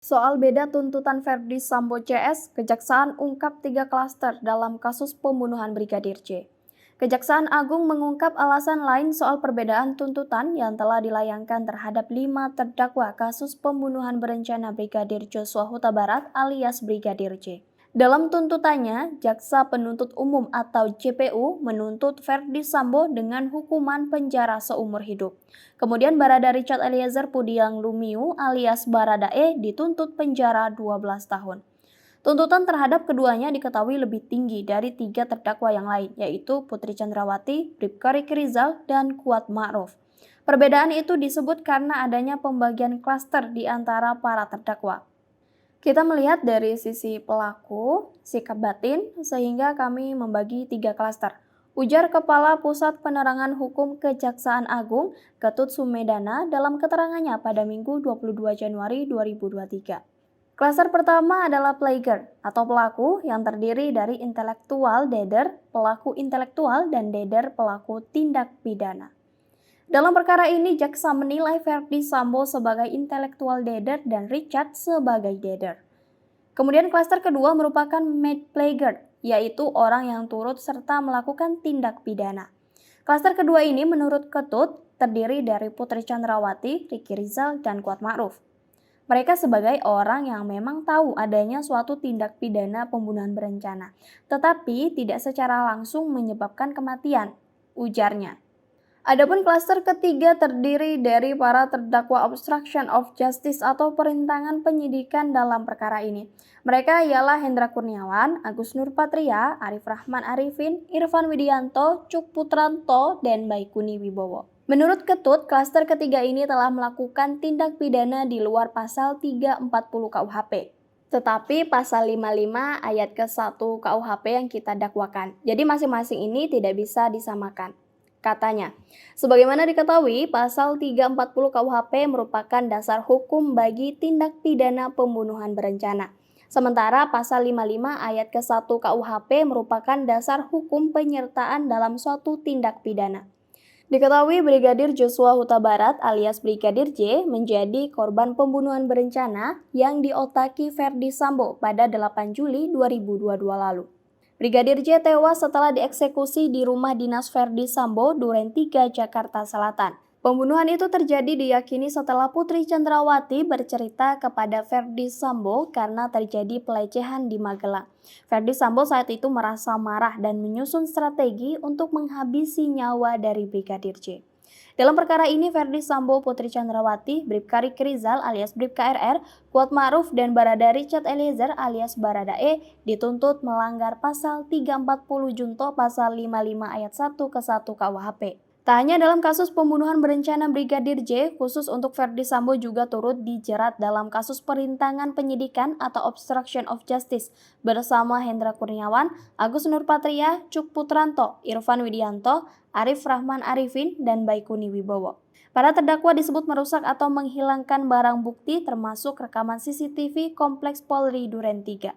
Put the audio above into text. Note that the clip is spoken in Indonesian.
Soal beda tuntutan Verdi Sambo CS, Kejaksaan ungkap 3 klaster dalam kasus pembunuhan Brigadir J. Kejaksaan Agung mengungkap alasan lain soal perbedaan tuntutan yang telah dilayangkan terhadap 5 terdakwa kasus pembunuhan berencana Brigadir Joshua Huta Barat alias Brigadir J. Dalam tuntutannya, Jaksa Penuntut Umum atau JPU menuntut Verdi Sambo dengan hukuman penjara seumur hidup. Kemudian Barada Richard Eliezer Pudiang Lumiu alias Baradae dituntut penjara 12 tahun. Tuntutan terhadap keduanya diketahui lebih tinggi dari 3 terdakwa yang lain, yaitu Putri Chandrawati, Bribka Riki Rizal, dan Kuat Ma'ruf. Perbedaan itu disebut karena adanya pembagian klaster di antara para terdakwa. Kita melihat dari sisi pelaku, sikap batin, sehingga kami membagi 3 klaster. Ujar Kepala Pusat Penerangan Hukum Kejaksaan Agung, Ketut Sumedana dalam keterangannya pada Minggu 22 Januari 2023. Klaster pertama adalah player atau pelaku yang terdiri dari intelektual dader, pelaku intelektual, dan dader pelaku tindak pidana. Dalam perkara ini, jaksa menilai Verdi Sambo sebagai intelektual dader dan Richard sebagai dader. Kemudian klaster kedua merupakan made player, yaitu orang yang turut serta melakukan tindak pidana. Klaster kedua ini menurut Ketut terdiri dari Putri Chandrawati, Riki Rizal, dan Kuat Ma'ruf. Mereka sebagai orang yang memang tahu adanya suatu tindak pidana pembunuhan berencana, tetapi tidak secara langsung menyebabkan kematian, ujarnya. Adapun klaster ketiga terdiri dari para terdakwa obstruction of justice atau perintangan penyidikan dalam perkara ini. Mereka ialah Hendra Kurniawan, Agus Nurpatria, Arif Rahman Arifin, Irfan Widianto, Cuk Putranto, dan Baikuni Wibowo. Menurut Ketut, klaster ketiga ini telah melakukan tindak pidana di luar pasal 340 KUHP. Tetapi pasal 55 ayat ke-1 KUHP yang kita dakwakan. Jadi masing-masing ini tidak bisa disamakan. Katanya, sebagaimana diketahui, pasal 340 KUHP merupakan dasar hukum bagi tindak pidana pembunuhan berencana. Sementara pasal 55 ayat ke-1 KUHP merupakan dasar hukum penyertaan dalam suatu tindak pidana. Diketahui Brigadir Joshua Huta Barat alias Brigadir J menjadi korban pembunuhan berencana yang diotaki Verdi Sambo pada 8 Juli 2022 lalu. Brigadir J tewas setelah dieksekusi di rumah dinas Verdi Sambo, Duren 3, Jakarta Selatan. Pembunuhan itu terjadi diyakini setelah Putri Chandrawati bercerita kepada Verdi Sambo karena terjadi pelecehan di Magelang. Verdi Sambo saat itu merasa marah dan menyusun strategi untuk menghabisi nyawa dari Brigadir J. Dalam perkara ini, Verdi Sambo, Putri Chandrawati, Bribka Riki Rizal alias Bribka RR, Kuat Ma'ruf, dan Barada Richard Eliezer alias Baradae dituntut melanggar pasal 340 junto pasal 55 ayat 1 ke 1 KUHP. Tak hanya dalam kasus pembunuhan berencana Brigadir J, khusus untuk Verdi Sambo juga turut dijerat dalam kasus perintangan penyidikan atau obstruction of justice bersama Hendra Kurniawan, Agus Nurpatria, Cuk Putranto, Irfan Widianto, Arif Rahman Arifin, dan Baikuni Wibowo. Para terdakwa disebut merusak atau menghilangkan barang bukti termasuk rekaman CCTV Kompleks Polri Duren 3.